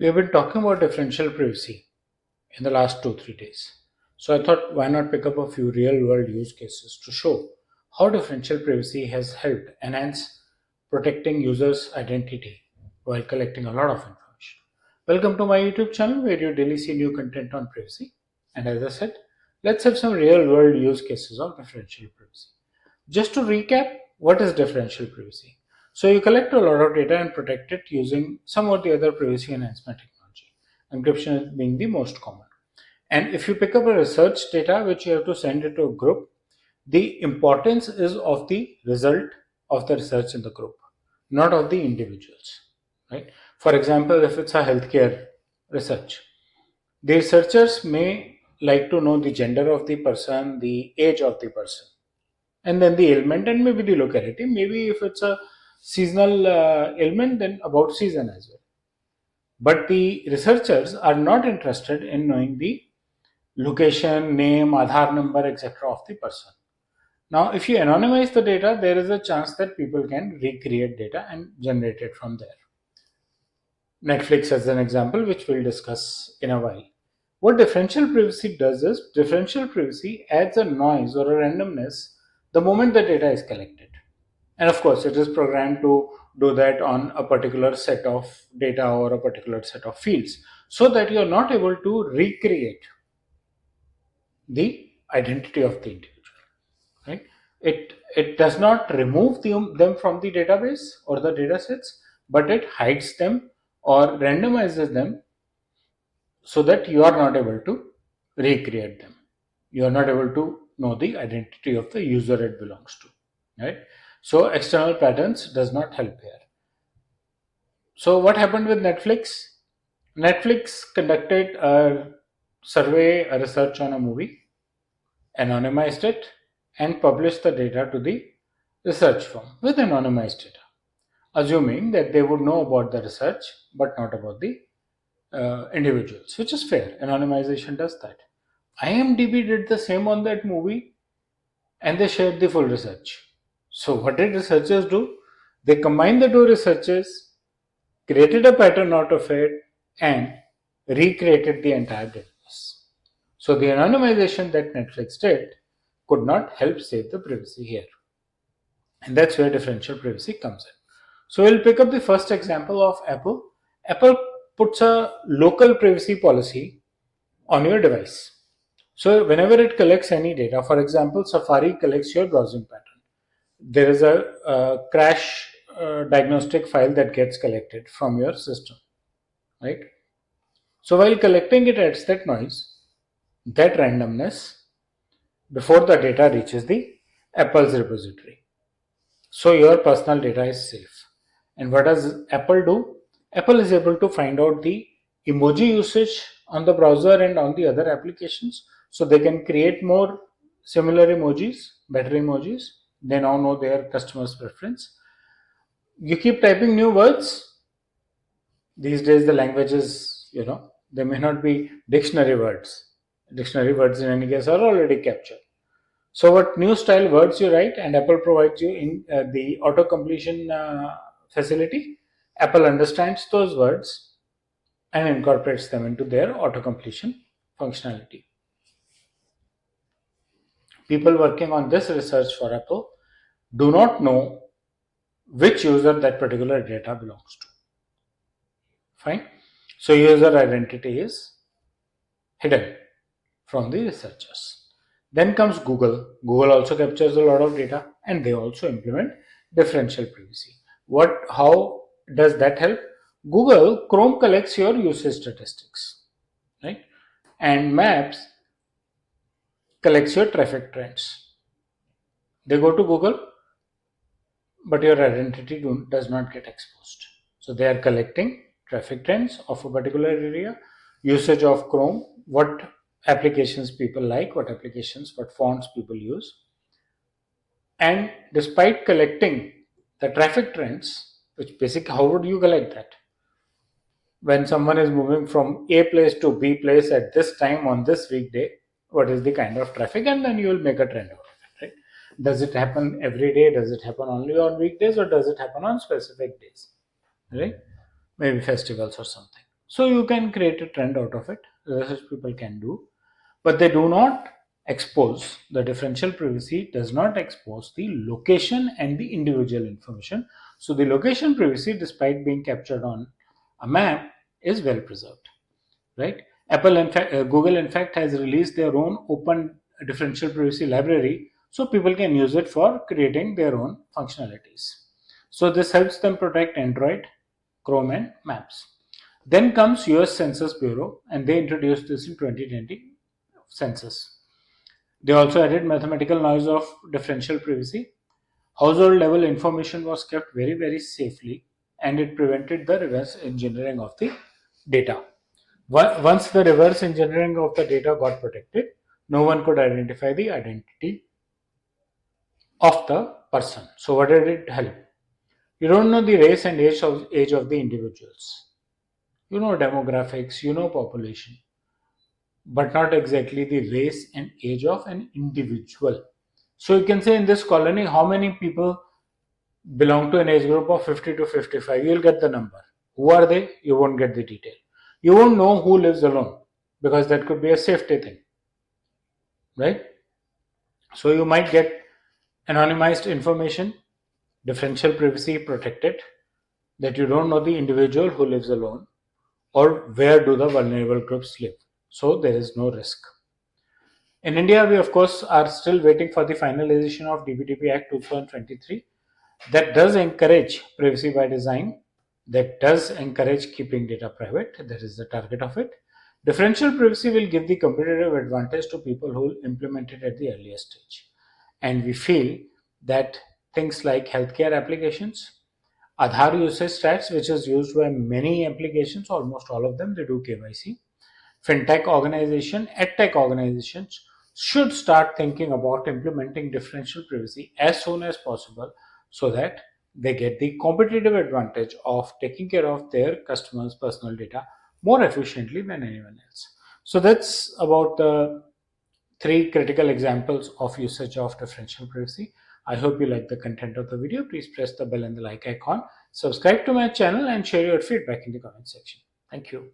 We have been talking about differential privacy in the last 2-3 days. So I thought, why not pick up a few real world use cases to show how differential privacy has helped enhance protecting users' identity while collecting a lot of information. Welcome to my YouTube channel where you daily see new content on privacy. And as I said, let's have some real world use cases of differential privacy. Just to recap, what is differential privacy? So you collect a lot of data and protect it using some or the other privacy enhancement technology. Encryption being the most common. And if you pick up a research data which you have to send it to a group, the importance is of the result of the research in the group, not of the individuals. Right? For example, if it's a healthcare research, the researchers may like to know the gender of the person, the age of the person, and then the ailment and maybe the locality. Maybe if it's a seasonal ailment, then about season as well. But the researchers are not interested in knowing the location, name, Aadhaar number, etc. of the person. Now, if you anonymize the data, there is a chance that people can recreate data and generate it from there. Netflix as an example, which we'll discuss in a while. What differential privacy does is differential privacy adds a noise or a randomness the moment the data is collected. And of course, it is programmed to do that on a particular set of data or a particular set of fields so that you're not able to recreate the identity of the individual. Right? It does not remove them from the database or the data sets, but it hides them or randomizes them so that you are not able to recreate them. You are not able to know the identity of the user it belongs to. Right? So external patterns does not help here. So what happened with Netflix? Netflix conducted a survey, a research on a movie, anonymized it, and published the data to the research firm with anonymized data, assuming that they would know about the research but not about the individuals, which is fair. Anonymization does that. IMDb did the same on that movie and they shared the full research. So, what did researchers do? They combined the two researches, created a pattern out of it, and recreated the entire database. So the anonymization that Netflix did could not help save the privacy here. And that's where differential privacy comes in. So we'll pick up the first example of Apple. Apple puts a local privacy policy on your device. So whenever it collects any data, for example, Safari collects your browsing pattern. There is a crash diagnostic file that gets collected from your system, right? So while collecting, it adds that noise, that randomness before the data reaches the Apple's repository. So your personal data is safe. And what does Apple do? Apple is able to find out the emoji usage on the browser and on the other applications. So they can create more similar emojis, better emojis. They now know their customer's preference. You keep typing new words. These days, the languages, they may not be dictionary words. Dictionary words, in any case, are already captured. So, what new style words you write, and Apple provides you in the auto completion facility. Apple understands those words and incorporates them into their auto completion functionality. People working on this research for Apple do not know which user that particular data belongs to. Fine. So, user identity is hidden from the researchers. Then comes Google. Google also captures a lot of data and they also implement differential privacy. How does that help? Google Chrome collects your usage statistics, right? And Maps collects your traffic trends. They go to Google, but your identity does not get exposed. So they are collecting traffic trends of a particular area, usage of Chrome, what applications people like, what fonts people use. And despite collecting the traffic trends, which basically, how would you collect that? When someone is moving from A place to B place at this time on this weekday, what is the kind of traffic? And then you will make a trend out of it, right? Does it happen every day? Does it happen only on weekdays or does it happen on specific days? Right? Maybe festivals or something. So you can create a trend out of it. Such people can do, but they do not expose. The differential privacy does not expose the location and the individual information. So the location privacy, despite being captured on a map, is well preserved, right? Google in fact has released their own open differential privacy library, so people can use it for creating their own functionalities. So this helps them protect Android, Chrome, and Maps. Then comes US Census Bureau, and they introduced this in 2020 census. They also added mathematical noise of differential privacy. Household level information was kept very, very safely, and it prevented the reverse engineering of the data. Once the reverse engineering of the data got protected, no one could identify the identity of the person. So, what did it help? You don't know the race and age of the individuals. You know demographics, you know population, but not exactly the race and age of an individual. So, you can say in this colony, how many people belong to an age group of 50 to 55? You'll get the number. Who are they? You won't get the detail. You won't know who lives alone because that could be a safety thing, right? So you might get anonymized information, differential privacy protected, that you don't know the individual who lives alone or where do the vulnerable groups live. So there is no risk. In India, we of course are still waiting for the finalization of DPDP Act 2023 that does encourage privacy by design, that does encourage keeping data private. That is the target of it. Differential privacy will give the competitive advantage to people who will implement it at the earliest stage. And we feel that things like healthcare applications, Aadhaar usage stats, which is used by many applications, almost all of them, they do KYC. Fintech organization, edtech organizations should start thinking about implementing differential privacy as soon as possible so that they get the competitive advantage of taking care of their customers' personal data more efficiently than anyone else. So that's about the three critical examples of usage of differential privacy. I hope you like the content of the video. Please press the bell and the like icon, subscribe to my channel, and share your feedback in the comment section. Thank you.